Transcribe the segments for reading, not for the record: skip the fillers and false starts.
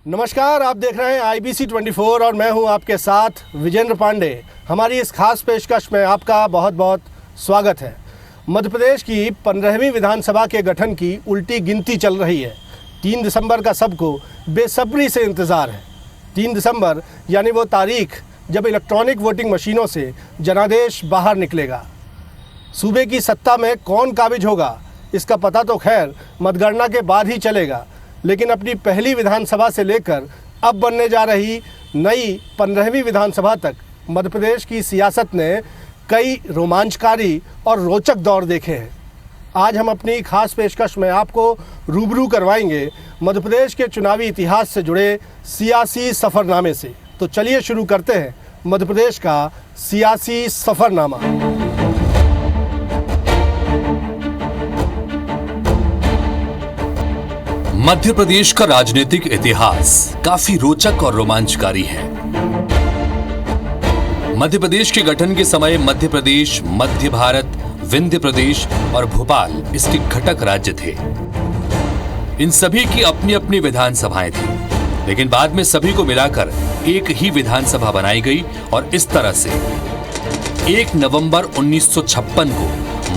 नमस्कार, आप देख रहे हैं IBC 24 और मैं हूं आपके साथ विजेंद्र पांडे। हमारी इस खास पेशकश में आपका बहुत बहुत स्वागत है। मध्य प्रदेश की 15वीं विधानसभा के गठन की उल्टी गिनती चल रही है। 3 दिसंबर का सबको बेसब्री से इंतज़ार है। 3 दिसंबर यानी वो तारीख जब इलेक्ट्रॉनिक वोटिंग मशीनों से जनादेश बाहर निकलेगा। सूबे की सत्ता में कौन काबिज होगा इसका पता तो खैर मतगणना के बाद ही चलेगा, लेकिन अपनी पहली विधानसभा से लेकर अब बनने जा रही नई 15वीं विधानसभा तक मध्य प्रदेश की सियासत ने कई रोमांचकारी और रोचक दौर देखे हैं। आज हम अपनी खास पेशकश में आपको रूबरू करवाएंगे मध्य प्रदेश के चुनावी इतिहास से जुड़े सियासी सफ़रनामे से। तो चलिए शुरू करते हैं मध्य प्रदेश का सियासी सफ़रनामा। मध्य प्रदेश का राजनीतिक इतिहास काफी रोचक और रोमांचकारी है। मध्य प्रदेश के गठन के समय मध्य प्रदेश, मध्य भारत, विंध्य प्रदेश और भोपाल इसके घटक राज्य थे। इन सभी की अपनी अपनी विधानसभाएं थी, लेकिन बाद में सभी को मिलाकर एक ही विधानसभा बनाई गई और इस तरह से 1 नवंबर 1956 को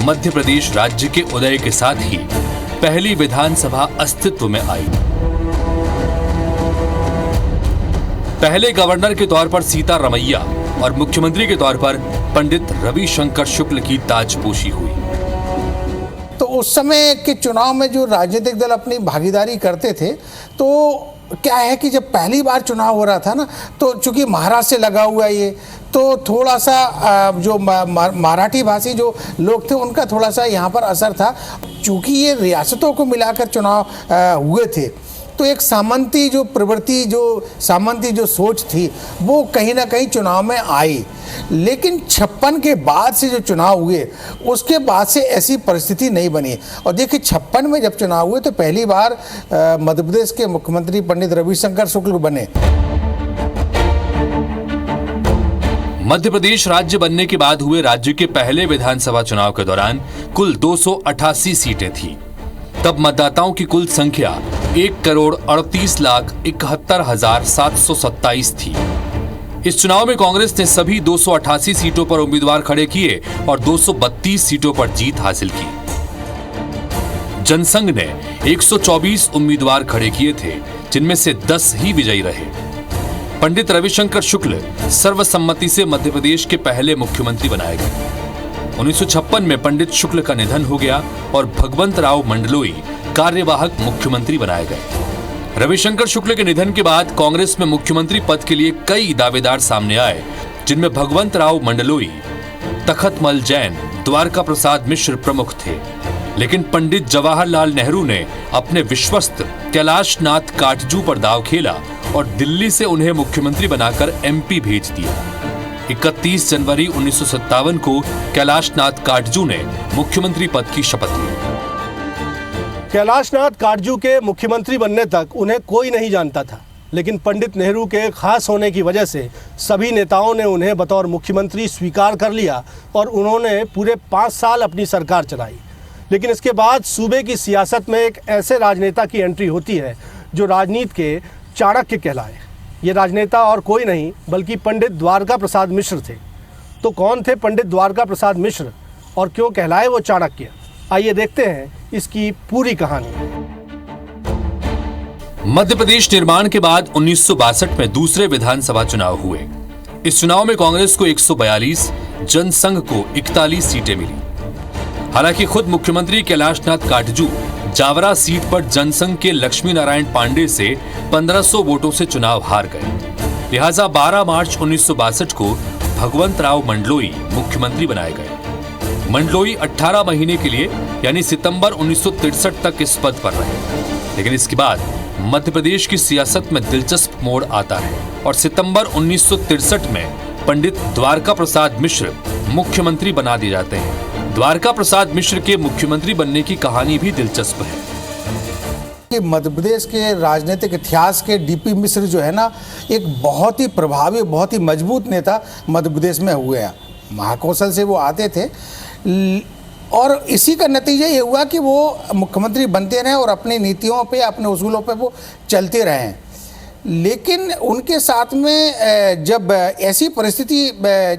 मध्य प्रदेश राज्य के उदय के साथ ही पहली विधानसभा अस्तित्व में आई। पहले गवर्नर के तौर पर सीतारमैया और मुख्यमंत्री के तौर पर पंडित रविशंकर शुक्ल की ताजपोशी हुई। तो उस समय के चुनाव में जो राजनीतिक दल अपनी भागीदारी करते थे, तो क्या है कि जब पहली बार चुनाव हो रहा था ना, तो चूंकि महाराष्ट्र से लगा हुआ ये, तो थोड़ा सा जो मराठी भाषी जो लोग थे उनका थोड़ा सा यहाँ पर असर था। चूंकि ये रियासतों को मिलाकर चुनाव हुए थे, तो एक सामंती जो प्रवृत्ति, जो सामंती जो सोच थी, वो कहीं ना कहीं चुनाव में आई। लेकिन 56 के बाद से जो चुनाव हुए, उसके बाद से ऐसी परिस्थिति नहीं बनी। और देखिए 56 में जब चुनाव हुए तो पहली बार मध्य प्रदेश के मुख्यमंत्री पंडित रविशंकर शुक्ल बने। मध्य प्रदेश राज्य बनने के बाद हुए राज्य के पहले विधानसभा चुनाव के दौरान कुल 288 सीटें थी। तब मतदाताओं की कुल संख्या 1,38,71,727 थी। इस चुनाव में कांग्रेस ने सभी 288 सीटों पर उम्मीदवार खड़े किए और 232 सीटों पर जीत हासिल की। जनसंघ ने 124 उम्मीदवार खड़े किए थे, जिनमें से 10 ही विजयी रहे। पंडित रविशंकर शुक्ल सर्वसम्मति से मध्य प्रदेश के पहले मुख्यमंत्री बनाए गए। 1956 में पंडित शुक्ल का निधन हो गया और भगवंत राव मंडलोई कार्यवाहक मुख्यमंत्री बनाए गए। रविशंकर शुक्ल के निधन के बाद कांग्रेस में मुख्यमंत्री पद के लिए कई दावेदार सामने आए, जिनमें भगवंत राव मंडलोई, तखतमल जैन, द्वारका प्रसाद मिश्र प्रमुख थे। लेकिन पंडित जवाहरलाल नेहरू ने अपने विश्वस्त कैलाश नाथ काटजू पर दांव खेला और दिल्ली से उन्हें मुख्यमंत्री बनाकर MP भेज दिया। 31 जनवरी 1957 को कैलाश नाथ काटजू ने मुख्यमंत्री पद की शपथ ली। कैलाश नाथ काटजू के मुख्यमंत्री बनने तक उन्हें कोई नहीं जानता था, लेकिन पंडित नेहरू के खास होने की वजह से सभी नेताओं ने उन्हें बतौर मुख्यमंत्री स्वीकार कर लिया और उन्होंने पूरे 5 साल अपनी सरकार चलाई। लेकिन इसके बाद सूबे की सियासत में एक ऐसे राजनेता की एंट्री होती है जो राजनीति के चाणक्य कहलाए। ये राजनेता और कोई नहीं बल्कि पंडित द्वारका प्रसाद मिश्र थे। तो कौन थे पंडित द्वारका प्रसाद मिश्र और क्यों कहलाए वो चाणक्य? आइए देखते हैं इसकी पूरी कहानी। मध्य प्रदेश निर्माण के बाद 1962 में दूसरे विधानसभा चुनाव हुए। इस चुनाव में कांग्रेस को 142, जनसंघ को 41 सीटें मिली। हालांकि खुद मुख्यमंत्री कैलाश नाथ काटजू जावरा सीट पर जनसंघ के लक्ष्मी नारायण पांडे से 1500 वोटों से चुनाव हार गए। लिहाजा 12 मार्च 1962 को भगवंत राव मंडलोई मुख्यमंत्री बनाए गए। मंडलोई 18 महीने के लिए यानी सितंबर 1963 तक इस पद पर रहे। लेकिन इसके बाद मध्य प्रदेश की सियासत में दिलचस्प मोड़ आता है और सितंबर 1963 में पंडित द्वारका प्रसाद मिश्र मुख्यमंत्री बना दिए जाते हैं। द्वारका प्रसाद मिश्र के मुख्यमंत्री बनने की कहानी भी दिलचस्प है कि मध्य प्रदेश के राजनीतिक इतिहास के DP मिश्र जो है ना, एक बहुत ही प्रभावी, बहुत ही मजबूत नेता मध्य प्रदेश में हुए हैं। महाकौशल से वो आते थे और इसी का नतीजा ये हुआ कि वो मुख्यमंत्री बनते रहे और अपनी नीतियों पे, अपने उसूलों पे वो चलते रहे। लेकिन उनके साथ में जब ऐसी परिस्थिति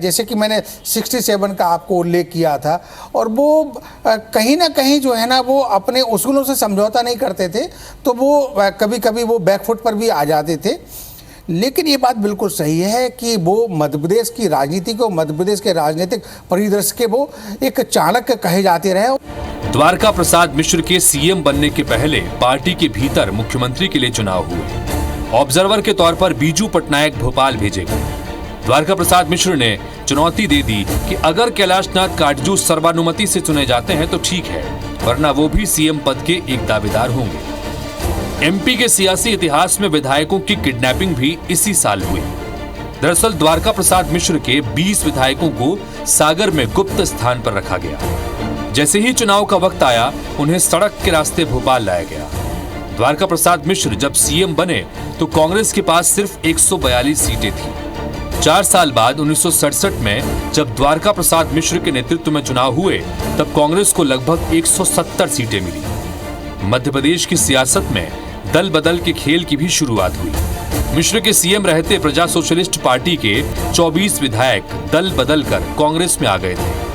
जैसे कि मैंने 67 का आपको उल्लेख किया था, और वो कहीं ना कहीं जो है ना वो अपने उसूलों से समझौता नहीं करते थे, तो वो कभी कभी वो बैकफुट पर भी आ जाते थे। लेकिन ये बात बिल्कुल सही है कि वो मध्य प्रदेश की राजनीति को, मध्य प्रदेश के राजनीतिक परिदृश्य के वो एक चाणक्य कहे जाते रहे। द्वारका प्रसाद मिश्र के सीएम बनने के पहले पार्टी के भीतर मुख्यमंत्री के लिए चुनाव हुए। ऑब्जर्वर के तौर पर बीजू पटनायक भोपाल भेजे गए। द्वारका प्रसाद मिश्र ने चुनौती दे दी कि अगर कैलाशनाथ काटजू सर्वानुमति से चुने जाते हैं तो ठीक है, वरना वो भी सीएम पद के एक दावेदार होंगे। एमपी के सियासी इतिहास में विधायकों की किडनैपिंग भी इसी साल हुई। दरअसल द्वारका प्रसाद मिश्र के 20 विधायकों को सागर में गुप्त स्थान पर रखा गया। जैसे ही चुनाव का वक्त आया, उन्हें सड़क के रास्ते भोपाल लाया गया। द्वारका प्रसाद मिश्र जब सीएम बने तो कांग्रेस के पास सिर्फ 142 सीटें थी। 4 साल बाद 1967 में जब द्वारका प्रसाद मिश्र के नेतृत्व में चुनाव हुए, तब कांग्रेस को लगभग 170 सीटें मिली। मध्य प्रदेश की सियासत में दल बदल के खेल की भी शुरुआत हुई। मिश्र के सीएम रहते प्रजा सोशलिस्ट पार्टी के 24 विधायक दल बदल कर कांग्रेस में आ गए थे।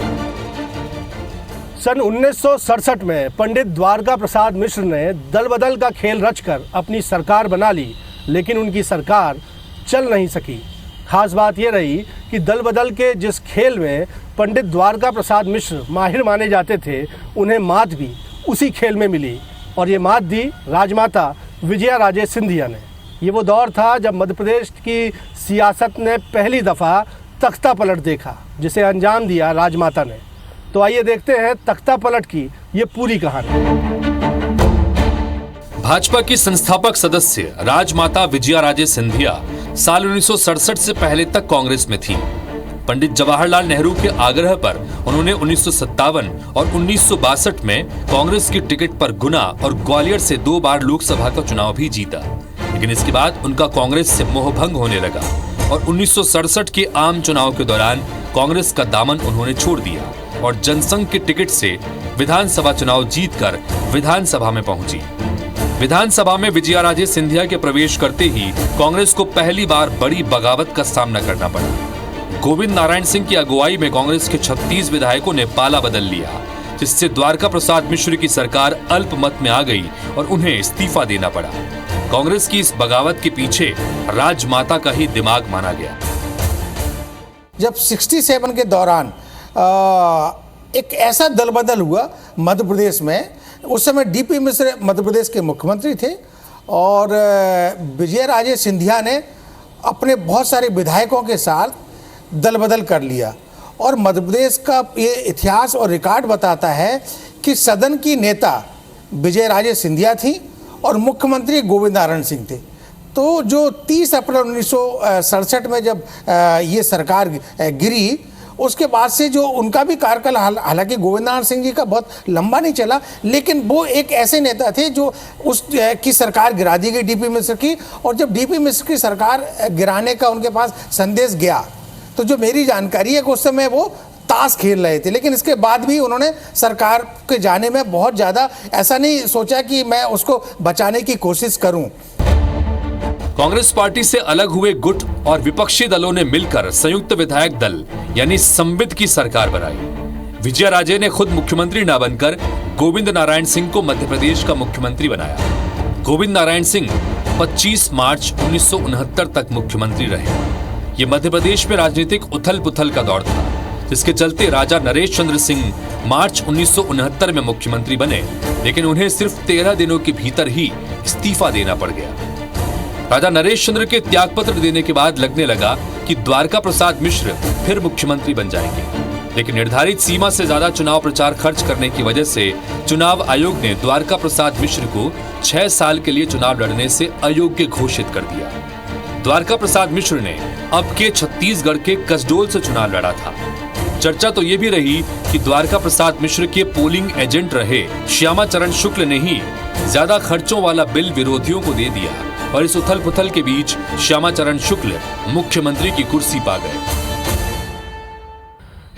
सन 1967 में पंडित द्वारका प्रसाद मिश्र ने दल बदल का खेल रचकर अपनी सरकार बना ली, लेकिन उनकी सरकार चल नहीं सकी। खास बात यह रही कि दल बदल के जिस खेल में पंडित द्वारका प्रसाद मिश्र माहिर माने जाते थे, उन्हें मात भी उसी खेल में मिली, और ये मात दी राजमाता विजया राजे सिंधिया ने। ये वो दौर था जब मध्य प्रदेश की सियासत ने पहली दफ़ा तख्ता पलट देखा, जिसे अंजाम दिया राजमाता ने। तो आइए देखते हैं तख्ता पलट की ये पूरी कहानी। भाजपा की संस्थापक सदस्य राजमाता विजया राजे सिंधिया साल 1967 से पहले तक कांग्रेस में थी। पंडित जवाहरलाल नेहरू के आग्रह पर उन्होंने 1957 और 1962 में कांग्रेस की टिकट पर गुना और ग्वालियर से 2 बार लोकसभा का चुनाव भी जीता। लेकिन इसके बाद उनका कांग्रेस से मोहभंग होने लगा और 1967 के आम चुनाव के दौरान कांग्रेस का दामन उन्होंने छोड़ दिया और जनसंघ की टिकट से विधानसभा चुनाव जीतकर विधानसभा में पहुंची। विधानसभा में विजया राजे सिंधिया के प्रवेश करते ही कांग्रेस को पहली बार बड़ी बगावत का सामना करना पड़ा। गोविंद नारायण सिंह की अगुवाई में कांग्रेस के 36 विधायकों ने पाला बदल लिया, जिससे द्वारका प्रसाद मिश्र की सरकार अल्पमत में आ गई और उन्हें इस्तीफा देना पड़ा। कांग्रेस की इस बगावत के पीछे राजमाता का ही दिमाग माना गया। जब 67 के दौरान एक ऐसा दल बदल हुआ मध्य प्रदेश में, उस समय डीपी मिश्र मध्य प्रदेश के मुख्यमंत्री थे और विजय राजे सिंधिया ने अपने बहुत सारे विधायकों के साथ दल बदल कर लिया। और मध्य प्रदेश का ये इतिहास और रिकॉर्ड बताता है कि सदन की नेता विजय राजे सिंधिया थी और मुख्यमंत्री गोविंद नारायण सिंह थे। तो जो 30 अप्रैल 1967 में जब ये सरकार गिरी, उसके बाद से जो उनका भी कार्यकाल, हालांकि गोविंद नारायण सिंह जी का बहुत लंबा नहीं चला, लेकिन वो एक ऐसे नेता थे जो उस की सरकार गिरा दी गई डीपी मिश्र की। और जब डीपी मिश्र की सरकार गिराने का उनके पास संदेश गया, तो जो मेरी जानकारी है कि उस समय वो ताश खेल रहे थे। लेकिन इसके बाद भी उन्होंने सरकार के जाने में बहुत ज़्यादा ऐसा नहीं सोचा कि मैं उसको बचाने की कोशिश करूं। कांग्रेस पार्टी से अलग हुए गुट और विपक्षी दलों ने मिलकर संयुक्त विधायक दल यानी संविद की सरकार बनाई। विजया राजे ने खुद मुख्यमंत्री न बनकर गोविंद नारायण सिंह को मध्य प्रदेश का मुख्यमंत्री बनाया। गोविंद नारायण सिंह 25 मार्च 1969 तक मुख्यमंत्री रहे। ये मध्य प्रदेश में राजनीतिक उथल पुथल का दौर था, जिसके चलते राजा नरेश चंद्र सिंह मार्च 1969 में मुख्यमंत्री बने, लेकिन उन्हें सिर्फ 13 दिनों के भीतर ही इस्तीफा देना पड़ गया। राजा नरेश चंद्र के त्यागपत्र देने के बाद लगने लगा कि द्वारका प्रसाद मिश्र फिर मुख्यमंत्री बन जाएंगे, लेकिन निर्धारित सीमा से ज्यादा चुनाव प्रचार खर्च करने की वजह से चुनाव आयोग ने द्वारका प्रसाद मिश्र को 6 साल के लिए चुनाव लड़ने से अयोग्य घोषित कर दिया। द्वारका प्रसाद मिश्र ने अब के छत्तीसगढ़ के कसडोल से चुनाव लड़ा था। चर्चा तो ये भी रही कि द्वारका प्रसाद मिश्र के पोलिंग एजेंट रहे श्यामा चरण शुक्ल ने ही ज्यादा खर्चों वाला बिल विरोधियों को दे दिया और इस उथल पुथल के बीच श्यामा चरण शुक्ल मुख्यमंत्री की कुर्सी पा गए।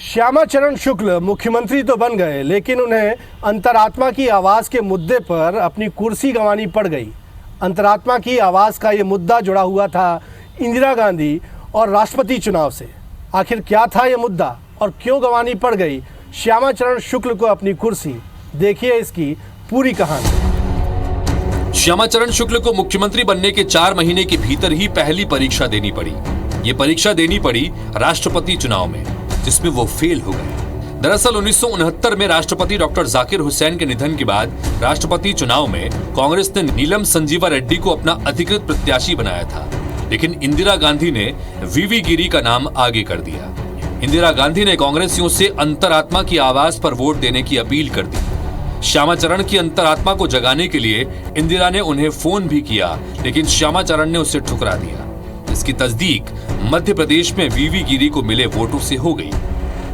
श्यामा चरण शुक्ल मुख्यमंत्री तो बन गए, लेकिन उन्हें अंतरात्मा की आवाज के मुद्दे पर अपनी कुर्सी गंवानी पड़ गई। अंतरात्मा की आवाज़ का ये मुद्दा जुड़ा हुआ था इंदिरा गांधी और राष्ट्रपति चुनाव से। आखिर क्या था ये मुद्दा और क्यों गंवानी पड़ गई श्यामाचरण शुक्ल को अपनी कुर्सी? देखिए इसकी पूरी कहानी। श्यामाचरण शुक्ल को मुख्यमंत्री बनने के 4 महीने के भीतर ही पहली परीक्षा देनी पड़ी। ये परीक्षा देनी पड़ी राष्ट्रपति चुनाव में, जिसमें वो फेल हो गए। दरअसल 1969 में राष्ट्रपति डॉक्टर जाकिर हुसैन के निधन के बाद राष्ट्रपति चुनाव में कांग्रेस ने नीलम संजीवा रेड्डी को अपना अधिकृत प्रत्याशी बनाया था, लेकिन इंदिरा गांधी ने वीवी गिरी का नाम आगे कर दिया। इंदिरा गांधी ने कांग्रेसियों से अंतरात्मा की आवाज पर वोट देने की अपील कर दी। श्यामाचरण की अंतरात्मा को जगाने के लिए इंदिरा ने उन्हें फोन भी किया, लेकिन श्यामाचरण ने उसे ठुकरा दिया। इसकी तस्दीक मध्य प्रदेश में वीवी गिरी को मिले वोटों से हो गई।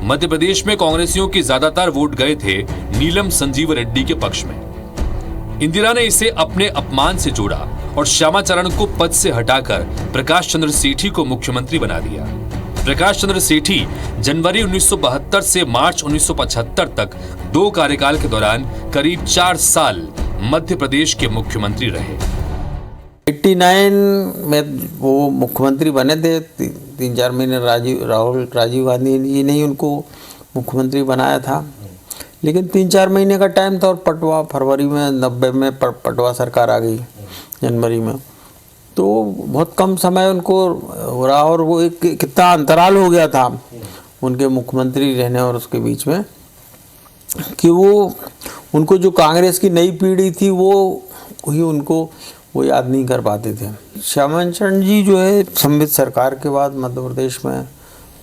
मध्य प्रदेश में कांग्रेसियों के ज्यादातर वोट गए थे नीलम संजीव रेड्डी के पक्ष में। इंदिरा ने इसे अपने अपमान से जोड़ा और श्यामाचरण को पद से हटाकर प्रकाश चंद्र सेठी को मुख्यमंत्री बना दिया। प्रकाश चंद्र सेठी जनवरी 1972 से मार्च 1975 तक 2 कार्यकाल के दौरान करीब 4 साल मध्य प्रदेश के मुख्यमंत्री रहे। 89 में वो मुख्यमंत्री बने थे। 3-4 महीने राजीव गांधी जी ने ही उनको मुख्यमंत्री बनाया था, लेकिन 3-4 महीने का टाइम था और पटवा फरवरी में 90 में पटवा सरकार आ गई जनवरी में, तो बहुत कम समय उनको रहा और वो एक कितना अंतराल हो गया था उनके मुख्यमंत्री रहने और उसके बीच में कि वो उनको जो कांग्रेस की नई पीढ़ी थी वो याद नहीं कर पाते थे। श्यामाचरण जी जो है संवित सरकार के बाद मध्य प्रदेश में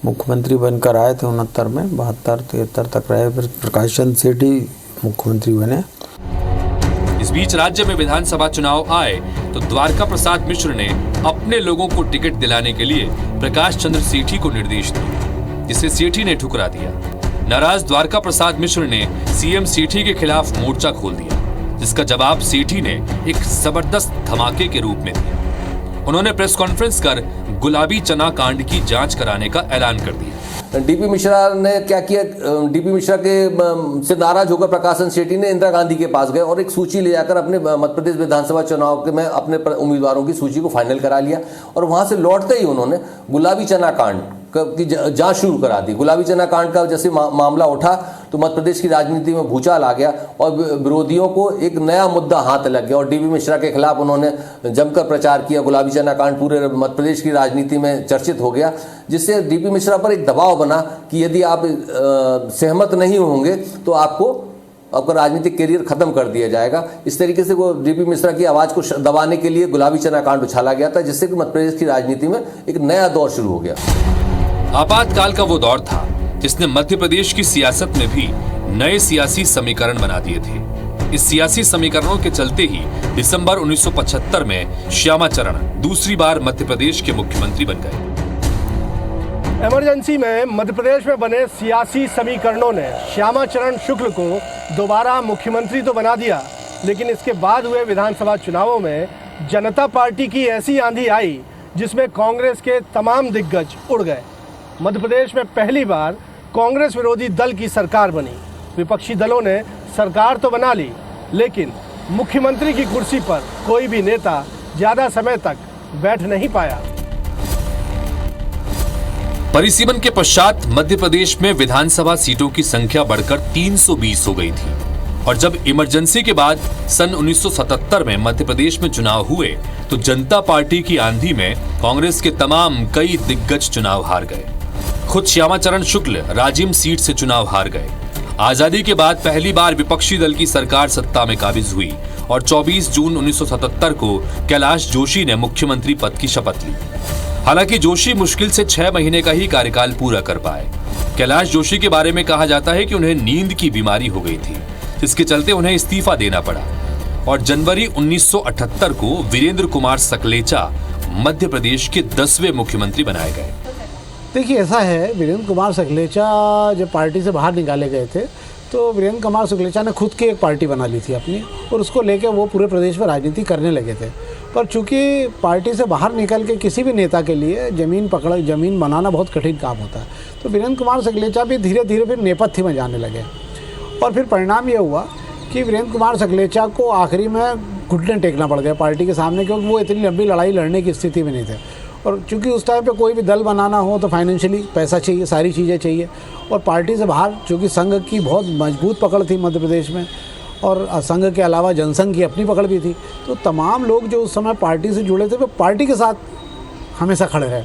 मुख्यमंत्री बनकर आए थे 69 में, 72-73 तक रहे, फिर प्रकाश चंद्र सेठी मुख्यमंत्री बने। इस बीच राज्य में विधानसभा चुनाव आए तो द्वारका प्रसाद मिश्र ने अपने लोगों को टिकट दिलाने के लिए प्रकाश चंद्र सेठी को निर्देश दिए, जिसे सेठी ने ठुकरा दिया। नाराज द्वारका प्रसाद मिश्र ने सीएम सेठी के खिलाफ मोर्चा खोल दिया, जिसका जवाब सेठी ने एक जबरदस्त धमाके के रूप में दिया। उन्होंने प्रेस कॉन्फ्रेंस कर गुलाबी चना कांड की जांच कराने का ऐलान कर दिया। डीपी मिश्रा ने क्या किया, डीपी मिश्रा के से नाराज होकर प्रकाश चंद्र सेठी ने इंदिरा गांधी के पास गए और एक सूची ले जाकर अपने मध्य प्रदेश विधानसभा चुनाव के में अपने उम्मीदवारों की सूची को फाइनल करा लिया और वहां से लौटते ही उन्होंने गुलाबी चना कांड की जांच शुरू करा दी। गुलाबी चना कांड का जैसे मामला उठा तो मध्य प्रदेश की राजनीति में भूचाल आ गया और विरोधियों को एक नया मुद्दा हाथ लग गया और डीपी मिश्रा के खिलाफ उन्होंने जमकर प्रचार किया। गुलाबी चना कांड पूरे मध्य प्रदेश की राजनीति में चर्चित हो गया, जिससे डीपी मिश्रा पर एक दबाव बना कि यदि आप सहमत नहीं होंगे तो आपका राजनीतिक करियर खत्म कर दिया जाएगा। इस तरीके से वो डीपी मिश्रा की आवाज को दबाने के लिए गुलाबी चना कांड उछाला गया था, जिससे कि मध्य प्रदेश की राजनीति में एक नया दौर शुरू हो गया। आपातकाल का वो दौर था जिसने मध्य प्रदेश की सियासत में भी नए सियासी समीकरण बना दिए थे। इस सियासी समीकरणों के चलते ही दिसंबर 1975 में श्यामाचरण दूसरी बार मध्य प्रदेश के मुख्यमंत्री बन गए। इमरजेंसी में मध्य प्रदेश में बने सियासी समीकरणों ने श्यामाचरण शुक्ल को दोबारा मुख्यमंत्री तो बना दिया, लेकिन इसके बाद हुए विधानसभा चुनावों में जनता पार्टी की ऐसी आंधी आई जिसमें कांग्रेस के तमाम दिग्गज उड़ गए। मध्य प्रदेश में पहली बार कांग्रेस विरोधी दल की सरकार बनी। विपक्षी दलों ने सरकार तो बना ली, लेकिन मुख्यमंत्री की कुर्सी पर कोई भी नेता ज्यादा समय तक बैठ नहीं पाया। परिसीमन के पश्चात मध्य प्रदेश में विधानसभा सीटों की संख्या बढ़कर 320 हो गई थी और जब इमरजेंसी के बाद सन 1977 में मध्य प्रदेश में चुनाव हुए तो जनता पार्टी की आंधी में कांग्रेस के तमाम कई दिग्गज चुनाव हार गए। खुद श्यामाचरण शुक्ल राजिम सीट से चुनाव हार गए। आजादी के बाद पहली बार विपक्षी दल की सरकार सत्ता में काबिज हुई और 24 जून 1977 को कैलाश जोशी ने मुख्यमंत्री पद की शपथ ली। हालांकि जोशी मुश्किल से 6 महीने का ही कार्यकाल पूरा कर पाए। कैलाश जोशी के बारे में कहा जाता है कि उन्हें नींद की बीमारी हो गई थी, जिसके चलते उन्हें इस्तीफा देना पड़ा और जनवरी 1978 को वीरेंद्र कुमार सकलेचा मध्य प्रदेश के 10वें मुख्यमंत्री बनाए गए। देखिए ऐसा है, वीरेंद्र कुमार सकलेचा जब पार्टी से बाहर निकाले गए थे तो वीरेंद्र कुमार सकलेचा ने खुद की एक पार्टी बना ली थी अपनी और उसको लेके वो पूरे प्रदेश में राजनीति करने लगे थे। पर चूंकि पार्टी से बाहर निकल के किसी भी नेता के लिए ज़मीन बनाना बहुत कठिन काम होता है, तो वीरेंद्र कुमार सकलेचा भी धीरे धीरे फिर नेपथ्य में जाने लगे और फिर परिणाम ये हुआ कि वीरेंद्र कुमार सकलेचा को आखिरी में घुटने टेकना पड़ गया पार्टी के सामने, क्योंकि वो इतनी लंबी लड़ाई लड़ने की स्थिति में नहीं थे। और चूंकि उस टाइम पे कोई भी दल बनाना हो तो फाइनेंशियली पैसा चाहिए, सारी चीज़ें चाहिए, और पार्टी से बाहर चूँकि संघ की बहुत मजबूत पकड़ थी मध्य प्रदेश में, और संघ के अलावा जनसंघ की अपनी पकड़ भी थी, तो तमाम लोग जो उस समय पार्टी से जुड़े थे वो पार्टी के साथ हमेशा खड़े रहे।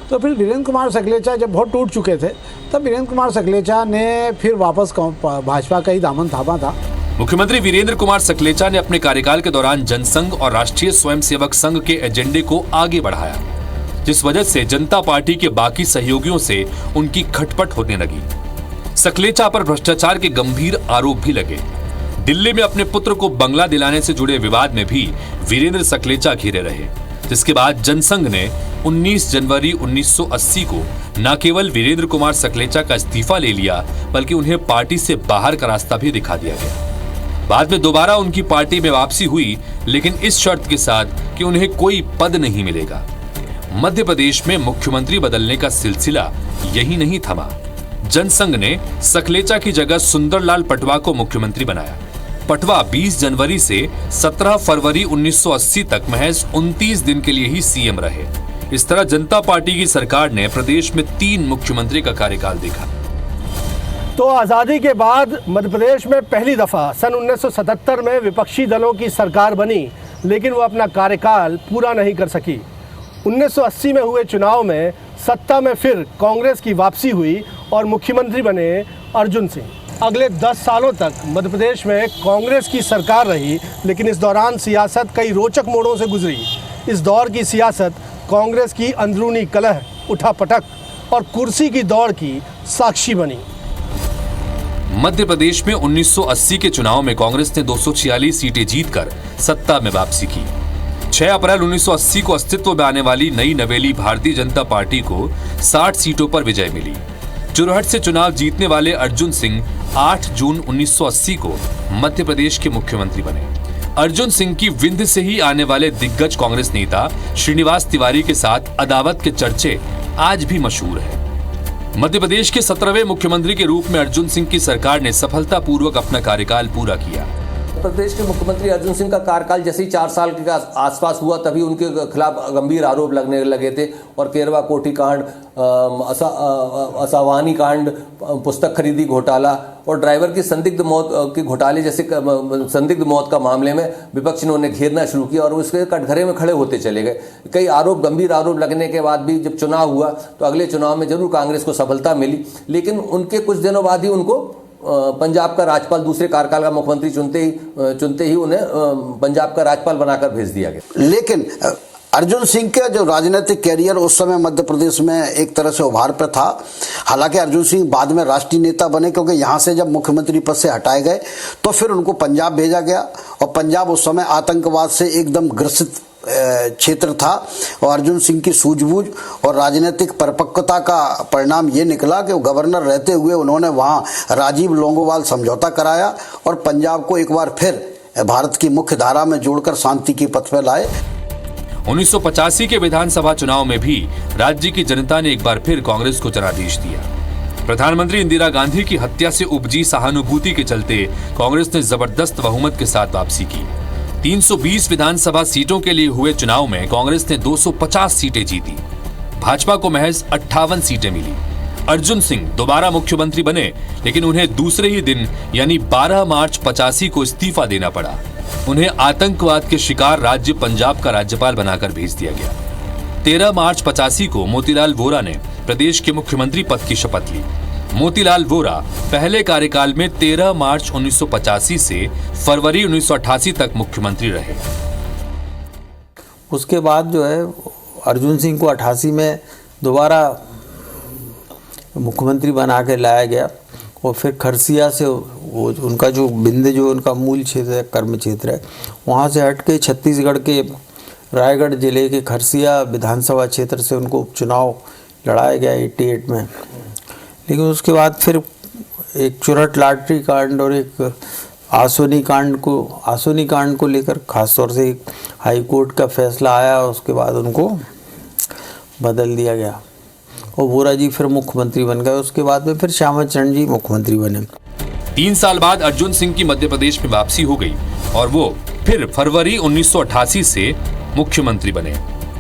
तो फिर वीरेंद्र कुमार सकलेचा जब बहुत टूट चुके थे, तब वीरेंद्र कुमार सकलेचा ने फिर वापस भाजपा का ही दामन थामा था। मुख्यमंत्री वीरेंद्र कुमार सकलेचा ने अपने कार्यकाल के दौरान जनसंघ और राष्ट्रीय स्वयंसेवक संघ के एजेंडे को आगे बढ़ाया, जिस वजह से जनता पार्टी के बाकी सहयोगियों से उनकी खटपट होने लगी। सकलेचा पर भ्रष्टाचार के गंभीर आरोप भी लगे। दिल्ली में अपने पुत्र को बंगला दिलाने से जुड़े विवाद में भी वीरेंद्र सकलेचा घिरे रहे, जिसके बाद जनसंघ ने 19 जनवरी 1980 को न केवल वीरेंद्र कुमार सकलेचा का इस्तीफा ले लिया, बल्कि उन्हें पार्टी से बाहर का रास्ता भी दिखा दिया गया। बाद में दोबारा उनकी पार्टी में वापसी हुई, लेकिन इस शर्त के साथ कि उन्हें कोई पद नहीं मिलेगा। मध्य प्रदेश में मुख्यमंत्री बदलने का सिलसिला यही नहीं थमा। जनसंघ ने सकलेचा की जगह सुंदरलाल पटवा को मुख्यमंत्री बनाया। पटवा 20 जनवरी से 17 फरवरी 1980 तक महज 29 दिन के लिए ही सीएम रहे। इस तरह जनता पार्टी की सरकार ने प्रदेश में 3 मुख्यमंत्री का कार्यकाल देखा। तो आज़ादी के बाद मध्य प्रदेश में पहली दफ़ा सन 1977 में विपक्षी दलों की सरकार बनी, लेकिन वो अपना कार्यकाल पूरा नहीं कर सकी। 1980 में हुए चुनाव में सत्ता में फिर कांग्रेस की वापसी हुई और मुख्यमंत्री बने अर्जुन सिंह। अगले 10 सालों तक मध्य प्रदेश में कांग्रेस की सरकार रही, लेकिन इस दौरान सियासत कई रोचक मोड़ों से गुजरी। इस दौर की सियासत कांग्रेस की अंदरूनी कलह, उठापटक और कुर्सी की दौड़ की साक्षी बनी। मध्य प्रदेश में 1980 के चुनाव में कांग्रेस ने 246 सीटें जीतकर सत्ता में वापसी की। 6 अप्रैल 1980 को अस्तित्व में आने वाली नई नवेली भारतीय जनता पार्टी को 60 सीटों पर विजय मिली। चुरहट से चुनाव जीतने वाले अर्जुन सिंह 8 जून 1980 को मध्य प्रदेश के मुख्यमंत्री बने। अर्जुन सिंह की विंध्य से ही आने वाले दिग्गज कांग्रेस नेता श्रीनिवास तिवारी के साथ अदावत के चर्चे आज भी मशहूर है। मध्य प्रदेश के 17वें मुख्यमंत्री के रूप में अर्जुन सिंह की सरकार ने सफलतापूर्वक अपना कार्यकाल पूरा किया। प्रदेश के मुख्यमंत्री अर्जुन सिंह का कार्यकाल जैसे ही 4 साल के आसपास हुआ, तभी उनके खिलाफ गंभीर आरोप लगने लगे थे और केरवा कोठी कांड, असावानी कांड, पुस्तक खरीदी घोटाला और ड्राइवर की संदिग्ध मौत के घोटाले जैसे संदिग्ध मौत का मामले में विपक्ष ने उन्हें घेरना शुरू किया और उसके कटघरे में खड़े होते चले गए। कई गंभीर आरोप लगने के बाद भी जब चुनाव हुआ तो अगले चुनाव में जरूर कांग्रेस को सफलता मिली, लेकिन उनके कुछ दिनों बाद ही उनको पंजाब का राज्यपाल, दूसरे कार्यकाल का मुख्यमंत्री चुनते ही उन्हें पंजाब का राज्यपाल बनाकर भेज दिया गया। लेकिन अर्जुन सिंह का जो राजनीतिक कैरियर उस समय मध्य प्रदेश में एक तरह से उभार पर था। हालांकि अर्जुन सिंह बाद में राष्ट्रीय नेता बने, क्योंकि यहाँ से जब मुख्यमंत्री पद से हटाए गए तो फिर उनको पंजाब भेजा गया और पंजाब उस समय आतंकवाद से एकदम ग्रसित क्षेत्र था। और अर्जुन सिंह की सूझबूझ और राजनीतिक परिपक्वता का परिणाम ये निकला कि वो गवर्नर रहते हुए उन्होंने वहाँ राजीव लोंगोवाल समझौता कराया और पंजाब को एक बार फिर भारत की मुख्य धारा में जोड़कर शांति की पथ पर लाए। 1985 के विधानसभा चुनाव में भी राज्य की जनता ने एक बार फिर कांग्रेस को जनादेश दिया। प्रधानमंत्री इंदिरा गांधी की हत्या से उपजी सहानुभूति के चलते कांग्रेस ने जबरदस्त बहुमत के साथ वापसी की। 320 विधानसभा सीटों के लिए हुए चुनाव में कांग्रेस ने 250 सीटें जीती। भाजपा को महज 58 सीटें मिली। अर्जुन सिंह दोबारा मुख्यमंत्री बने, लेकिन उन्हें दूसरे ही दिन यानी 12 मार्च 85 को इस्तीफा देना पड़ा। उन्हें आतंकवाद के शिकार राज्य पंजाब का राज्यपाल बनाकर भेज दिया गया। 13 मार्च 85 को मोतीलाल वोरा ने प्रदेश के मुख्यमंत्री पद की शपथ ली। मोतीलाल वोरा पहले कार्यकाल में 13 मार्च 1985 से फरवरी 1988 तक मुख्यमंत्री रहे। उसके बाद जो है अर्जुन सिंह को 88 में दोबारा मुख्यमंत्री बना के लाया गया और फिर खरसिया से वो उनका जो बिंद जो उनका मूल क्षेत्र है, कर्म क्षेत्र है, वहाँ से हट के छत्तीसगढ़ के रायगढ़ जिले के खरसिया विधानसभा क्षेत्र से उनको उपचुनाव लड़ाया गया 88 में। लेकिन उसके बाद फिर एक चुरहट लॉटरी कांड और एक आसोनी कांड को लेकर खासतौर से एक हाई कोर्ट का फैसला आया, उसके बाद उनको बदल दिया गया और वोरा जी फिर मुख्यमंत्री बन गए। उसके बाद में फिर श्यामा चरण जी मुख्यमंत्री बने। 3 साल बाद अर्जुन सिंह की मध्य प्रदेश में वापसी हो गई और वो फिर फरवरी 1988 से मुख्यमंत्री बने,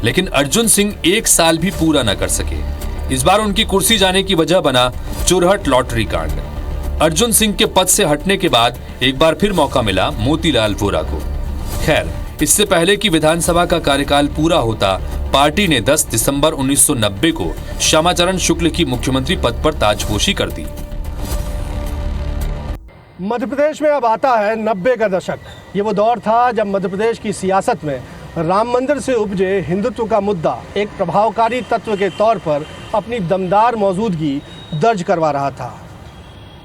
लेकिन अर्जुन सिंह 1 साल भी पूरा न कर सके। इस बार उनकी कुर्सी जाने की वजह बना चुरहट लॉटरी कांड। अर्जुन सिंह के पद से हटने के बाद एक बार फिर मौका मिला मोतीलाल वोरा को। खैर, इससे पहले कि विधानसभा का कार्यकाल पूरा होता, पार्टी ने 10 दिसंबर 1990 को श्यामाचरण शुक्ल की मुख्यमंत्री पद पर ताजपोशी कर दी। मध्य प्रदेश में अब आता है 90 का दशक। ये वो दौर था जब मध्य प्रदेश की सियासत में राम मंदिर से उपजे हिंदुत्व का मुद्दा एक प्रभावकारी तत्व के तौर पर अपनी दमदार मौजूदगी दर्ज करवा रहा था।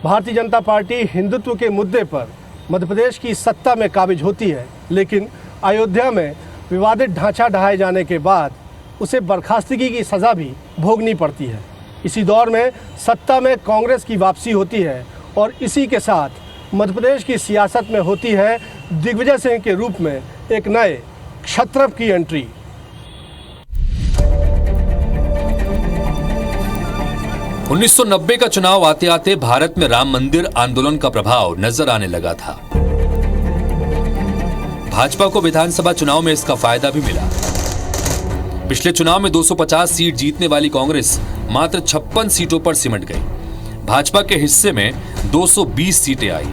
भारतीय जनता पार्टी हिंदुत्व के मुद्दे पर मध्य प्रदेश की सत्ता में काबिज होती है, लेकिन अयोध्या में विवादित ढांचा ढहाए जाने के बाद उसे बर्खास्तगी की सज़ा भी भोगनी पड़ती है। इसी दौर में सत्ता में कांग्रेस की वापसी होती है और इसी के साथ मध्य प्रदेश की सियासत में होती है दिग्विजय सिंह के रूप में एक नए क्षत्रप की एंट्री। उन्नीस सौ 1990 का चुनाव आते आते भारत में राम मंदिर आंदोलन का प्रभाव नजर आने लगा था। भाजपा को विधानसभा चुनाव में इसका फायदा भी मिला। पिछले चुनाव में 250 सीट जीतने वाली कांग्रेस मात्र 56 सीटों पर सिमट गई। भाजपा के हिस्से में 220 सीटें आई।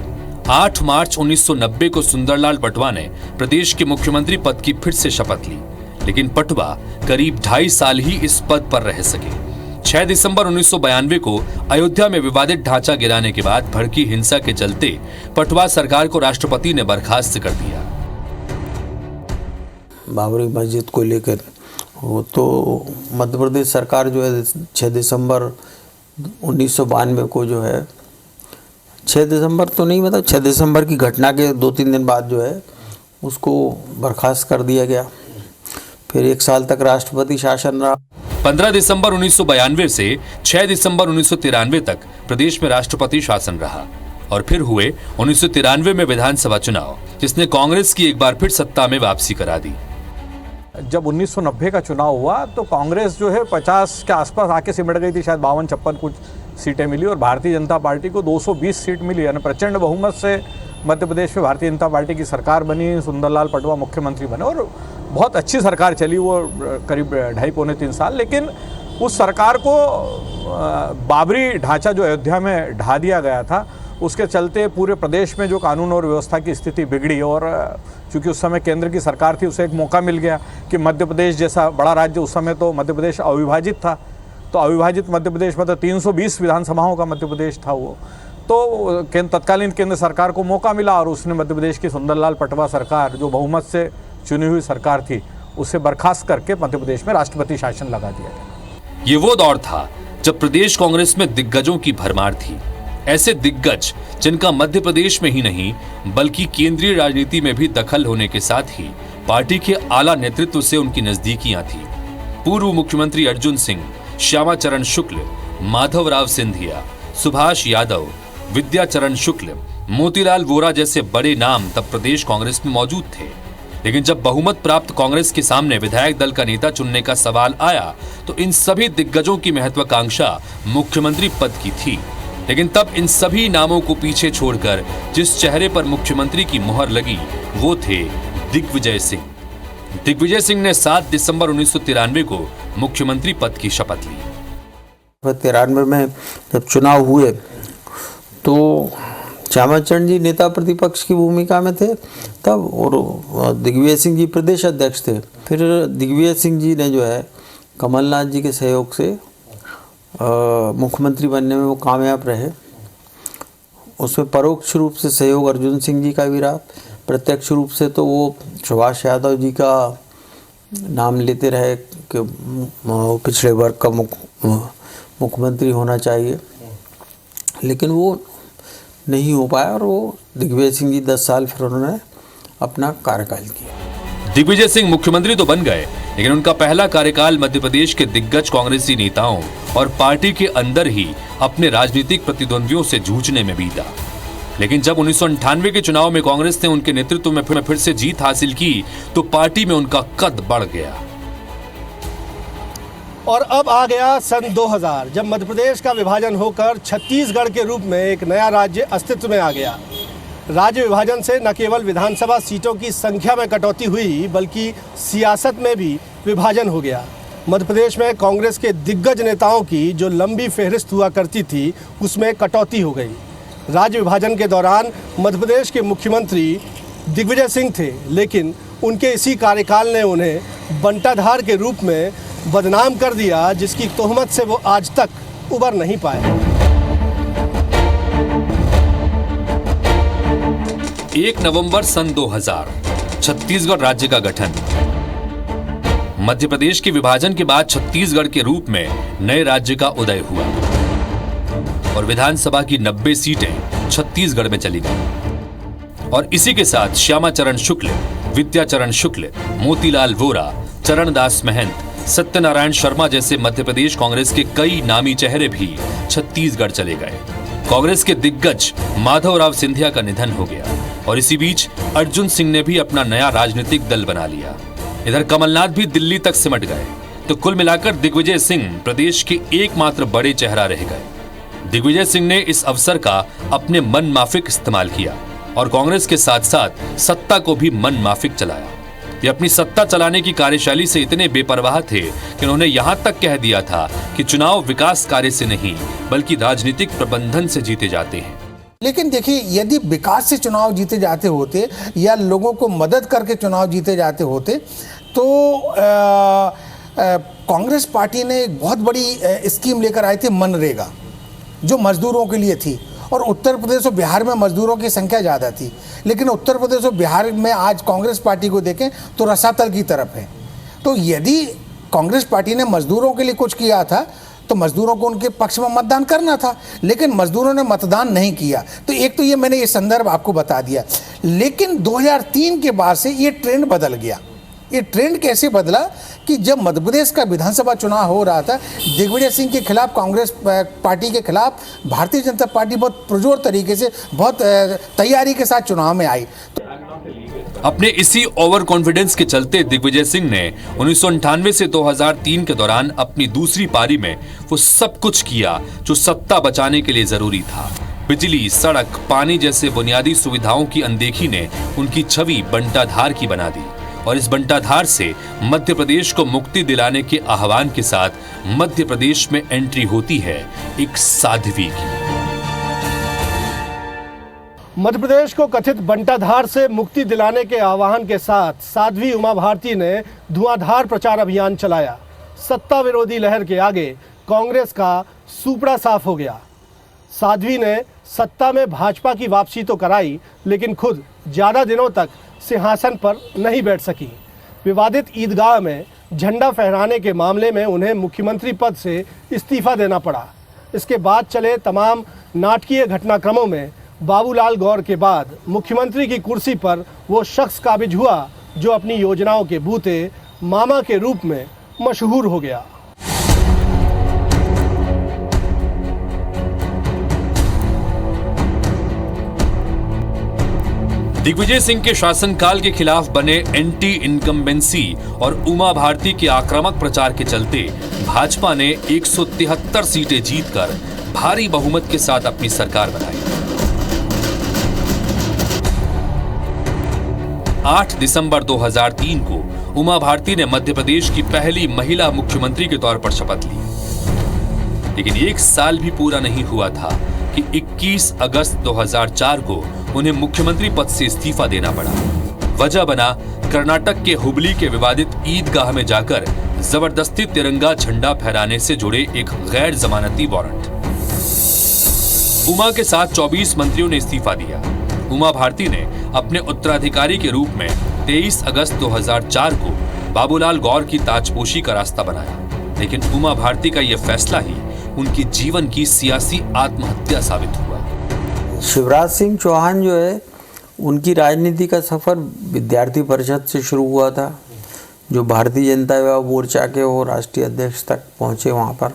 8 मार्च 1990 को सुंदरलाल पटवा ने प्रदेश के मुख्यमंत्री पद की फिर से शपथ ली, लेकिन पटवा करीब 2.5 साल ही इस पद पर रह सके। 6 दिसंबर 1992 को अयोध्या में विवादित ढांचा गिराने के बाद भड़की हिंसा के चलते पटवा सरकार को राष्ट्रपति ने बर्खास्त कर दिया। बाबरी मस्जिद को लेकर वो तो मध्य प्रदेश सरकार जो है 6 दिसंबर 1992 को जो है 6 दिसंबर तो नहीं, मतलब 6 दिसंबर की घटना के 2-3 दिन बाद जो है उसको बर्खास्त कर दिया गया। फिर 1 साल तक राष्ट्रपति शासन रहा। 15 दिसंबर 1992 से 6 दिसंबर 1993 तक प्रदेश में राष्ट्रपति शासन रहा और फिर हुए 1993 में विधानसभा चुनाव, जिसने कांग्रेस की एक बार फिर सत्ता में वापसी करा दी। जब 1990 का चुनाव हुआ तो कांग्रेस जो है 50 के आसपास आके सिमट गई थी, शायद 52-56 कुछ सीटें मिली और भारतीय जनता पार्टी को 220 सीट मिली। यानी प्रचंड बहुमत से मध्य प्रदेश में भारतीय जनता पार्टी की सरकार बनी, सुंदरलाल पटवा मुख्यमंत्री बने और बहुत अच्छी सरकार चली वो करीब 2.5-3 साल। लेकिन उस सरकार को बाबरी ढांचा जो अयोध्या में ढा दिया गया था, उसके चलते पूरे प्रदेश में जो कानून और व्यवस्था की स्थिति बिगड़ी और चूंकि उस समय केंद्र की सरकार थी, उसे एक मौका मिल गया कि मध्य प्रदेश जैसा बड़ा राज्य, उस समय तो मध्य प्रदेश अविभाजित था, तो अविभाजित मध्य प्रदेश मतलब 320 विधानसभाओं का मध्य प्रदेश था वो, तो तत्कालीन केंद्र सरकार को मौका मिला और उसने मध्य प्रदेश की सुंदरलाल पटवा सरकार जो बहुमत से चुनी हुई सरकार थी उसे बर्खास्त करके मध्य प्रदेश में राष्ट्रपति शासन लगा दिया गया। ये वो दौर था जब प्रदेश कांग्रेस में दिग्गजों की भरमार थी। ऐसे दिग्गज जिनका मध्य प्रदेश में ही नहीं बल्कि केंद्रीय राजनीति में भी दखल होने के साथ ही पार्टी के आला नेतृत्व से उनकी नजदीकियां थी। पूर्व मुख्यमंत्री अर्जुन सिंह, श्यामाचरण शुक्ल, माधवराव सिंधिया, सुभाष यादव, विद्याचरण शुक्ल, मोतीलाल वोरा जैसे बड़े नाम तब प्रदेश कांग्रेस में मौजूद थे। लेकिन जब बहुमत प्राप्त कांग्रेस के सामने विधायक दल का नेता चुनने का सवाल आया तो इन सभी दिग्गजों की महत्वाकांक्षा मुख्यमंत्री पद की थी। लेकिन तब इन सभी नामों को पीछे छोड़कर जिस चेहरे पर मुख्यमंत्री की मुहर लगी वो थे दिग्विजय सिंह। दिग्विजय सिंह ने 7 दिसंबर 1993 को मुख्यमंत्री पद की शपथ ली। 93 में जब चुनाव हुए तो श्यामाचरण जी नेता प्रतिपक्ष की भूमिका में थे तब, और दिग्विजय सिंह जी प्रदेश अध्यक्ष थे। फिर दिग्विजय सिंह जी ने जो है कमलनाथ जी के सहयोग से मुख्यमंत्री बनने में वो कामयाब रहे। उसमें परोक्ष रूप से सहयोग अर्जुन सिंह जी का भी रहा, प्रत्यक्ष रूप से तो वो सुभाष यादव जी का नाम लेते रहे कि पिछड़े वर्ग का मुख्यमंत्री होना चाहिए, लेकिन वो नहीं हो पाया और वो दिग्विजय सिंह जी 10 साल फिर उन्होंने अपना कार्यकाल किया। दिग्विजय सिंह मुख्यमंत्री तो बन गए, लेकिन उनका पहला कार्यकाल मध्य प्रदेश के दिग्गज कांग्रेसी नेताओं और पार्टी के अंदर ही अपने राजनीतिक प्रतिद्वंद्वियों से जूझने में बीता। लेकिन जब 1998 के चुनाव में कांग्रेस ने उनके नेतृत्व में फिर से जीत हासिल की तो पार्टी में उनका कद बढ़ गया। और अब आ गया सन 2000, जब मध्य प्रदेश का विभाजन होकर छत्तीसगढ़ के रूप में एक नया राज्य अस्तित्व में आ गया। राज्य विभाजन से न केवल विधानसभा सीटों की संख्या में कटौती हुई बल्कि सियासत में भी विभाजन हो गया। मध्य प्रदेश में कांग्रेस के दिग्गज नेताओं की जो लंबी फहरिस्त हुआ करती थी उसमें कटौती हो गई। राज्य विभाजन के दौरान मध्य प्रदेश के मुख्यमंत्री दिग्विजय सिंह थे, लेकिन उनके इसी कार्यकाल ने उन्हें बंटाधार के रूप में बदनाम कर दिया, जिसकी तोहमत से वो आज तक उबर नहीं पाए। 1 नवंबर सन 2000 छत्तीसगढ़ राज्य का गठन। मध्य प्रदेश के विभाजन के बाद छत्तीसगढ़ के रूप में नए राज्य का उदय हुआ और विधानसभा की 90 सीटें छत्तीसगढ़ में चली गईं। और इसी के साथ श्यामाचरण शुक्ल, विद्याचरण शुक्ल, मोतीलाल वोरा, चरणदास महंत, सत्यनारायण शर्मा जैसे मध्य प्रदेश कांग्रेस के कई नामी चेहरे भी छत्तीसगढ़ चले गए। कांग्रेस के दिग्गज माधवराव सिंधिया का निधन हो गया और इसी बीच अर्जुन सिंह ने भी अपना नया राजनीतिक दल बना लिया। इधर कमलनाथ भी दिल्ली तक सिमट गए, तो कुल मिलाकर दिग्विजय सिंह प्रदेश के एकमात्र बड़े चेहरा रह गए। दिग्विजय सिंह ने इस अवसर का अपने मन माफिक इस्तेमाल किया और कांग्रेस के साथ साथ सत्ता को भी मन माफिक चलाया। ये अपनी सत्ता चलाने की कार्यशैली से इतने बेपरवाह थे कि उन्होंने यहां तक कह दिया था कि चुनाव विकास कार्य से नहीं बल्कि राजनीतिक प्रबंधन से जीते जाते हैं। लेकिन देखिए, यदि विकास से चुनाव जीते जाते होते या लोगों को मदद करके चुनाव जीते जाते होते तो कांग्रेस पार्टी ने एक बहुत बड़ी स्कीम लेकर आई थी, मनरेगा, जो मजदूरों के लिए थी। और उत्तर प्रदेश और बिहार में मजदूरों की संख्या ज़्यादा थी, लेकिन उत्तर प्रदेश और बिहार में आज कांग्रेस पार्टी को देखें तो रसातल की तरफ है। तो यदि कांग्रेस पार्टी ने मजदूरों के लिए कुछ किया था तो मजदूरों को उनके पक्ष में मतदान करना था, लेकिन मजदूरों ने मतदान नहीं किया। तो एक तो ये मैंने ये संदर्भ आपको बता दिया। लेकिन 2003 के बाद से ये ट्रेंड बदल गया। ये ट्रेंड कैसे बदला कि जब मध्य प्रदेश का विधानसभा चुनाव हो रहा था, दिग्विजय सिंह के खिलाफ कांग्रेस पार्टी के खिलाफ भारतीय जनता पार्टी बहुत पुरजोर तरीके से, बहुत तैयारी के साथ चुनाव में आई। अपने इसी ओवर कॉन्फिडेंस के चलते दिग्विजय सिंह ने 1998 से 2003 के दौरान अपनी दूसरी पारी में वो सब कुछ किया जो सत्ता बचाने के लिए जरूरी था। बिजली, सड़क, पानी जैसे बुनियादी सुविधाओं की अनदेखी ने उनकी छवि बंटाधार की बना दी और इस बंटाधार से मध्य प्रदेश को मुक्ति दिलाने के आह्वान के साथ मध्य प्रदेश में एंट्री होती है एक साध्वी की। मध्य प्रदेश को कथित बंटाधार से मुक्ति दिलाने के आह्वान के साथ साध्वी उमा भारती ने धुआंधार प्रचार अभियान चलाया। सत्ता विरोधी लहर के आगे कांग्रेस का सुपड़ा साफ हो गया। साध्वी ने सत्ता में भाजपा की वापसी तो कराई, लेकिन खुद ज्यादा दिनों तक सिंहासन पर नहीं बैठ सकी। विवादित ईदगाह में झंडा फहराने के मामले में उन्हें मुख्यमंत्री पद से इस्तीफा देना पड़ा। इसके बाद चले तमाम नाटकीय घटनाक्रमों में बाबूलाल गौर के बाद मुख्यमंत्री की कुर्सी पर वो शख्स काबिज हुआ जो अपनी योजनाओं के बूते मामा के रूप में मशहूर हो गया। दिग्विजय सिंह के शासनकाल के खिलाफ बने एंटी इनकम्बेंसी और उमा भारती के आक्रामक प्रचार के चलते भाजपा ने 173 सीटें जीतकर भारी बहुमत के साथ अपनी सरकार बनाई। 8 दिसंबर 2003 को उमा भारती ने मध्य प्रदेश की पहली महिला मुख्यमंत्री के तौर पर शपथ ली। लेकिन 1 साल भी पूरा नहीं हुआ था कि 21 अगस्त 2004 को उन्हें मुख्यमंत्री पद से इस्तीफा देना पड़ा। वजह बना कर्नाटक के हुबली के विवादित ईदगाह में जाकर जबरदस्ती तिरंगा झंडा फहराने से जुड़े एक गैर जमानती वारंट। उमा के साथ 24 मंत्रियों ने इस्तीफा दिया। उमा भारती ने अपने उत्तराधिकारी के रूप में 23 अगस्त 2004 को बाबूलाल गौर की ताजपोशी का रास्ता बनाया। लेकिन उमा भारती का यह फैसला ही उनकी जीवन की सियासी आत्महत्या साबित हुआ। शिवराज सिंह चौहान जो है, उनकी राजनीति का सफ़र विद्यार्थी परिषद से शुरू हुआ था, जो भारतीय जनता युवा मोर्चा के वो राष्ट्रीय अध्यक्ष तक पहुँचे। वहाँ पर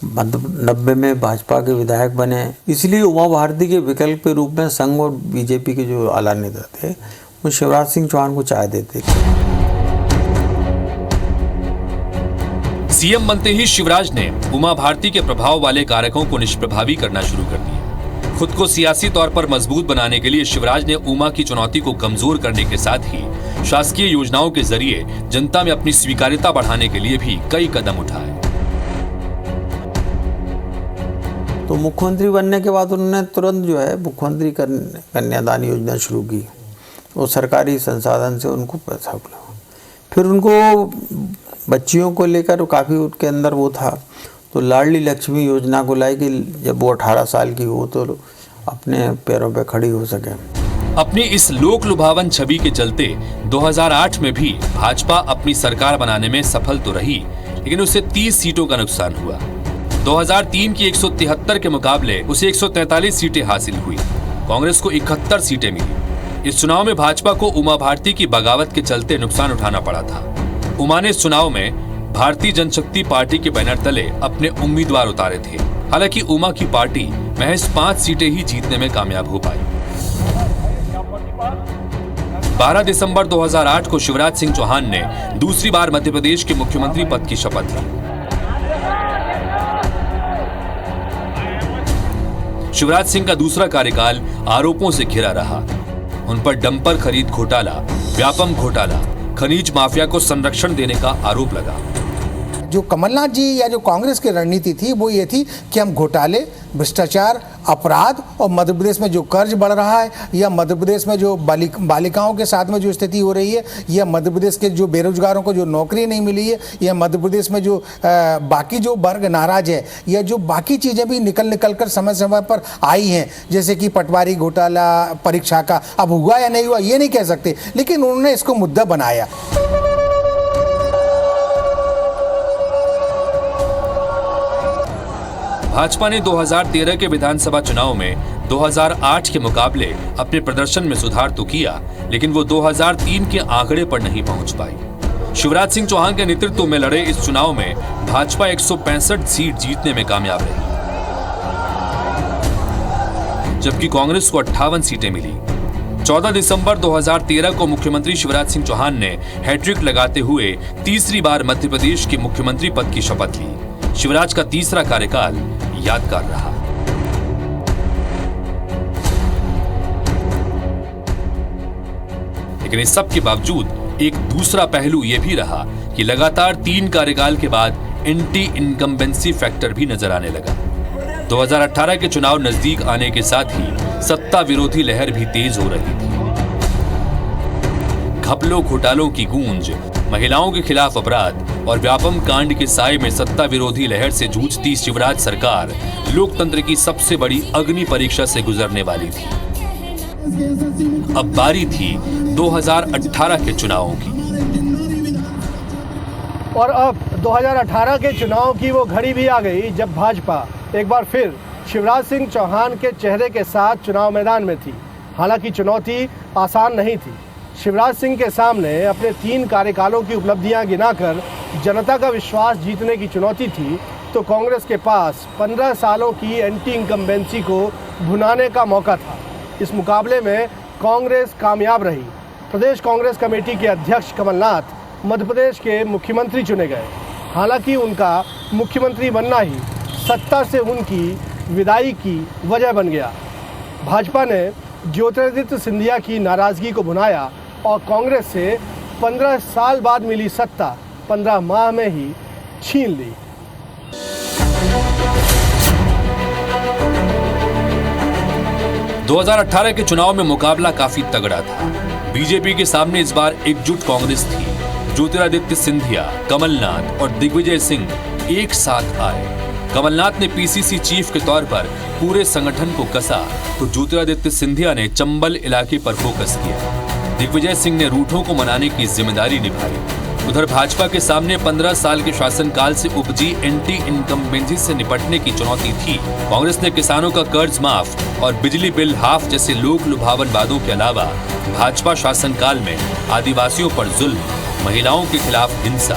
90 में भाजपा के विधायक बने। इसलिए उमा भारती के विकल्प के रूप में संघ और बीजेपी के जो आला नेता थे वो शिवराज सिंह चौहान को चाय देते थे। सीएम बनते ही शिवराज ने उमा भारती के प्रभाव वाले कारकों को निष्प्रभावी करना शुरू कर दिया। खुद को सियासी तौर पर मजबूत बनाने के लिए शिवराज ने उमा की चुनौती को कमजोर करने के साथ ही शासकीय योजनाओं के जरिए जनता में अपनी स्वीकार्यता बढ़ाने के लिए भी कई कदम उठाए। तो मुख्यमंत्री बनने के बाद उन्होंने तुरंत जो है मुख्यमंत्री कन्यादान योजना शुरू की। वो सरकारी संसाधन से उनको पैसा मिला। फिर उनको बच्चियों को लेकर काफ़ी उनके अंदर वो था, तो लाडली लक्ष्मी योजना को लाई कि जब वो 18 साल की हो तो अपने पैरों पे खड़ी हो सके। अपनी इस लोक लुभावन छवि के चलते 2008 में भी भाजपा अपनी सरकार बनाने में सफल तो रही, लेकिन उसे 30 सीटों का नुकसान हुआ। 2003 की 173 के मुकाबले उसे 143 सीटें हासिल हुई। कांग्रेस को 71 सीटें मिली। इस चुनाव में भाजपा को उमा भारती की बगावत के चलते नुकसान उठाना पड़ा था। उमा ने इस चुनाव में भारतीय जनशक्ति पार्टी के बैनर तले अपने उम्मीदवार उतारे थे। हालांकि उमा की पार्टी महज 5 सीटें ही जीतने में कामयाब हो पाई। 12 दिसंबर 2008 को शिवराज सिंह चौहान ने दूसरी बार मध्य प्रदेश के मुख्यमंत्री पद की शपथ ली। शिवराज सिंह का दूसरा कार्यकाल आरोपों से घिरा रहा। उन पर डंपर खरीद घोटाला, व्यापम घोटाला, खनिज माफिया को संरक्षण देने का आरोप लगा। जो कमलनाथ जी या जो कांग्रेस की रणनीति थी वो ये थी कि हम घोटाले, भ्रष्टाचार, अपराध और मध्य प्रदेश में जो कर्ज बढ़ रहा है, या मध्य प्रदेश में जो बालिकाओं के साथ में जो स्थिति हो रही है, या मध्य प्रदेश के जो बेरोजगारों को जो नौकरी नहीं मिली है, या मध्य प्रदेश में जो बाकी जो वर्ग नाराज है, या जो बाकी चीज़ें भी निकल कर समय समय पर आई हैं, जैसे कि पटवारी घोटाला, परीक्षा का, अब हुआ या नहीं हुआ ये नहीं कह सकते, लेकिन उन्होंने इसको मुद्दा बनाया। भाजपा ने 2013 के विधानसभा चुनाव में 2008 के मुकाबले अपने प्रदर्शन में सुधार तो किया, लेकिन वो 2003 के आंकड़े पर नहीं पहुंच पाई। शिवराज सिंह चौहान के नेतृत्व में लड़े इस चुनाव में भाजपा 165 सीट जीतने में कामयाब रही, जबकि कांग्रेस को 58 सीटें मिली। 14 दिसंबर 2013 को मुख्यमंत्री शिवराज सिंह चौहान ने हैट्रिक लगाते हुए तीसरी बार मध्य प्रदेश के मुख्यमंत्री पद की शपथ ली। शिवराज का तीसरा कार्यकाल यादगार रहा। लेकिन इस सब के बावजूद एक दूसरा पहलू यह भी रहा कि लगातार 3 कार्यकाल के बाद एंटी इनकम्बेंसी फैक्टर भी नजर आने लगा। 2018 के चुनाव नजदीक आने के साथ ही सत्ता विरोधी लहर भी तेज हो रही थी। घपलों घोटालों की गूंज, महिलाओं के खिलाफ अपराध और व्यापम कांड के साए में सत्ता विरोधी लहर से जूझती शिवराज सरकार लोकतंत्र की सबसे बड़ी अग्नि परीक्षा से गुजरने वाली थी। अब बारी थी 2018 के चुनावों की। और अब 2018 के चुनाव की वो घड़ी भी आ गई जब भाजपा एक बार फिर शिवराज सिंह चौहान के चेहरे के साथ चुनाव मैदान में थी। हालांकि चुनौती आसान नहीं थी। शिवराज सिंह के सामने अपने 3 कार्यकालों की उपलब्धियां गिनाकर जनता का विश्वास जीतने की चुनौती थी, तो कांग्रेस के पास 15 सालों की एंटी इनकम्बेंसी को भुनाने का मौका था। इस मुकाबले में कांग्रेस कामयाब रही। प्रदेश कांग्रेस कमेटी के अध्यक्ष कमलनाथ मध्य प्रदेश के मुख्यमंत्री चुने गए। हालांकि उनका मुख्यमंत्री बनना ही सत्ता से उनकी विदाई की वजह बन गया। भाजपा ने ज्योतिरादित्य सिंधिया की नाराजगी को भुनाया और कांग्रेस से 15 साल बाद मिली सत्ता 15 माह में ही छीन ली। दो 2018 के चुनाव में मुकाबला काफी तगड़ा था। बीजेपी के सामने इस बार एकजुट कांग्रेस थी। ज्योतिरादित्य सिंधिया, कमलनाथ और दिग्विजय सिंह एक साथ आए। कमलनाथ ने पीसीसी चीफ के तौर पर पूरे संगठन को कसा, तो ज्योतिरादित्य सिंधिया ने चंबल इलाके पर फोकस किया। दिग्विजय सिंह ने रूठों को मनाने की जिम्मेदारी निभाई। उधर भाजपा के सामने 15 साल के शासनकाल से उपजी एंटी इनकम्बेंसी से निपटने की चुनौती थी। कांग्रेस ने किसानों का कर्ज माफ और बिजली बिल हाफ जैसे लोक लुभावन वादों के अलावा भाजपा शासनकाल में आदिवासियों पर जुल्म, महिलाओं के खिलाफ हिंसा,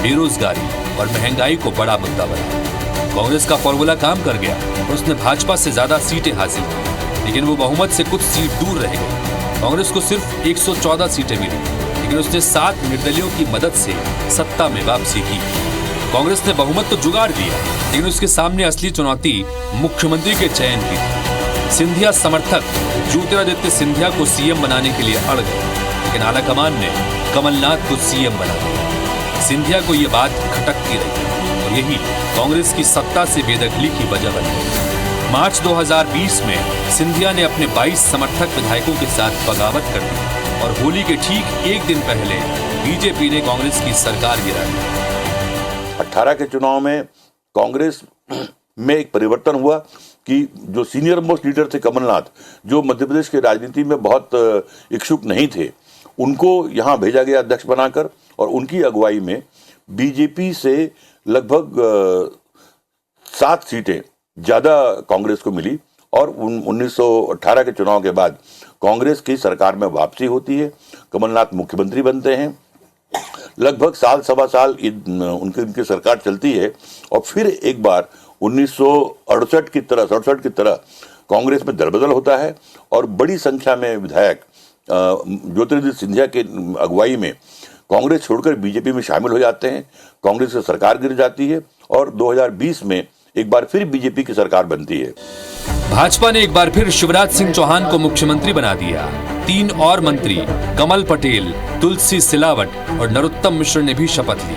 बेरोजगारी और महंगाई को बड़ा मुद्दा बनाया। कांग्रेस का फॉर्मूला काम कर गया और उसने भाजपा से ज्यादा सीटें हासिल की, लेकिन वो बहुमत से कुछ सीट दूर रह गई। कांग्रेस को सिर्फ 114 सीटें मिली, लेकिन उसने 7 निर्दलियों की मदद से सत्ता में वापसी की। कांग्रेस ने बहुमत तो जुगाड़ दिया, लेकिन उसके सामने असली चुनौती मुख्यमंत्री के चयन की थी। सिंधिया समर्थक ज्योतिरादित्य सिंधिया को सीएम बनाने के लिए अड़ गए, लेकिन आलाकमान ने कमलनाथ को सीएम बना दिया। सिंधिया को ये बात खटकती रही और यही कांग्रेस की सत्ता से बेदखली की वजह बन गई। मार्च 2020 में सिंधिया ने अपने 22 समर्थक विधायकों के साथ बगावत कर दी और होली के ठीक एक दिन पहले बीजेपी ने कांग्रेस की सरकार गिरा दी। 18 के चुनाव में कांग्रेस में एक परिवर्तन हुआ कि जो सीनियर मोस्ट लीडर थे कमलनाथ, जो मध्य प्रदेश की राजनीति में बहुत इच्छुक नहीं थे, उनको यहां भेजा गया अध्यक्ष बनाकर और उनकी अगुवाई में बीजेपी से लगभग 7 सीटें ज्यादा कांग्रेस को मिली और 1918 के चुनाव के बाद कांग्रेस की सरकार में वापसी होती है। कमलनाथ मुख्यमंत्री बनते हैं। लगभग साल सवा साल उनकी सरकार चलती है और फिर एक बार 1968 की तरह कांग्रेस में दलबदल होता है और बड़ी संख्या में विधायक ज्योतिरादित्य सिंधिया के अगुवाई में कांग्रेस छोड़कर बीजेपी में शामिल हो जाते हैं। कांग्रेस की सरकार गिर जाती है और 2020 में एक बार फिर बीजेपी की सरकार बनती है। भाजपा ने एक बार फिर शिवराज सिंह चौहान को मुख्यमंत्री बना दिया। 3 और मंत्री कमल पटेल, तुलसी सिलावट और नरोत्तम मिश्र ने भी शपथ ली।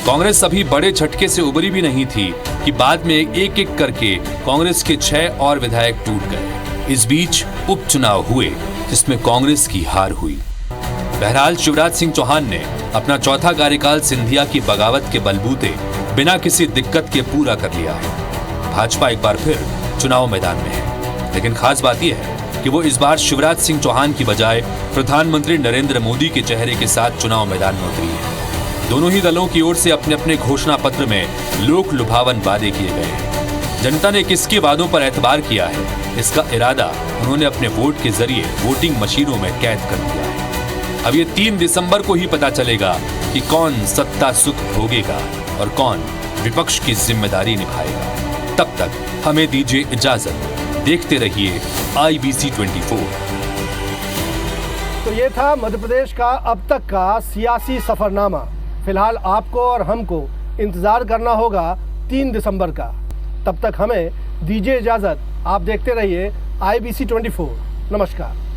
कांग्रेस अभी बड़े झटके से उबरी भी नहीं थी कि बाद में एक एक करके कांग्रेस के 6 और विधायक टूट गए। इस बीच उपचुनाव हुए जिसमें कांग्रेस की हार हुई। बहरहाल शिवराज सिंह चौहान ने अपना चौथा कार्यकाल सिंधिया की बगावत के बलबूते बिना किसी दिक्कत के पूरा कर लिया है। भाजपा एक बार फिर चुनाव मैदान में है, लेकिन खास बात यह है कि वो इस बार शिवराज सिंह चौहान की बजाय प्रधानमंत्री नरेंद्र मोदी के चेहरे के साथ चुनाव मैदान में उतरी है। दोनों ही दलों की ओर से अपने अपने घोषणा पत्र में लोक लुभावन वादे किए गए हैं। जनता ने किसके वादों पर एतबार किया है, इसका इरादा उन्होंने अपने वोट के जरिए वोटिंग मशीनों में कैद कर दिया है। अब ये 3 दिसंबर को ही पता चलेगा कि कौन सत्ता सुख भोगेगा और कौन विपक्ष की जिम्मेदारी निभाएगा। तब तक हमें दीजिए इजाजत। देखते रहिए IBC 24। तो ये था मध्य प्रदेश का अब तक का सियासी सफरनामा। फिलहाल आपको और हमको इंतजार करना होगा 3 दिसंबर का। तब तक हमें दीजिए इजाजत। आप देखते रहिए IBC 24। नमस्कार।